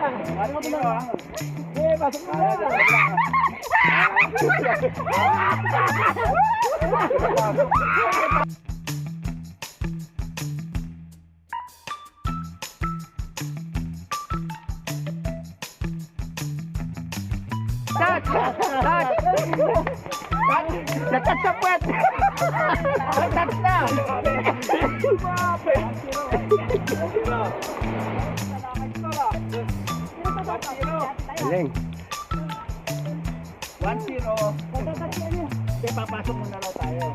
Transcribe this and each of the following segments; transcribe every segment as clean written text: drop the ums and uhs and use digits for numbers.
Ano mo na? Eh, pasok na. Tat! Tat! Natat sa puwet! Natat na! Galing. 1-0. Kaya papasok muna raw tayo.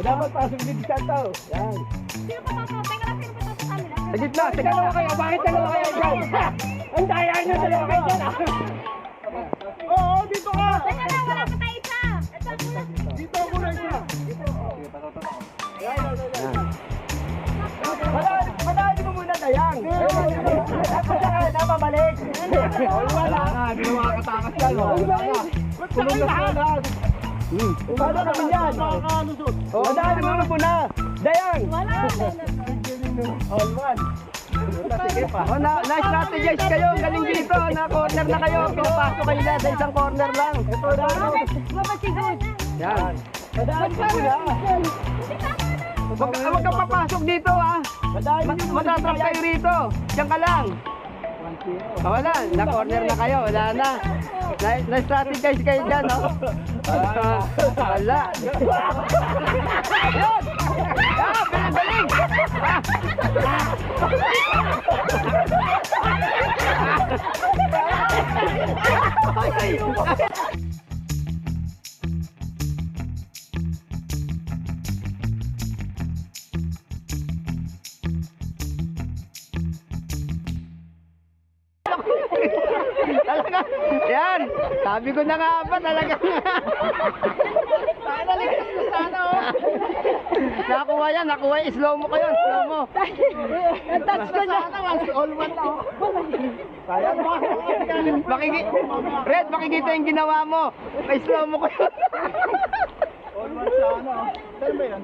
Dapat pasok din sa tao. Yan. Sino pa to? Teka lang, sino pa to sa kanila? Sa gitna, sa gitna kayo. Bakit dalawa kayo dyan? Ang daya nyo dalawa kayo dyan. Oo, dito ka. Teka lang, wala pa tayo isa. Ito ang muna. Dito ako na isa. Madali mo muna dayang. Napabalik. Wala nga, hindi na makakatakas yan. Kulong na lahat. Paano naman yan? Madali mo muna. Dayang. Wala. All one. Sige pa. Na-strategize kayo. Galing dito. Na-corner na kayo. Pinapasok kayo na sa isang corner lang. Ito na. Mapasigod. Yan. Madali mo na. Huwag kang papasok dito ha. Matatrap kayo rito. Diyan ka lang. Wala. Na-corner na kayo. Wala na. Na-strategize kayo dyan, no? Wala. Yun! Galing! Talaga, yan. Sabi ko na nga ba, talaga nga. Talaga sana, oh. Nakuha yan, nakuha yung slow mo ko yun, slow mo. Touch ko na. All one na. Kaya ba? Red, makikita yung ginawa mo. May slow mo ko yun. All one sana. Saan ba yan?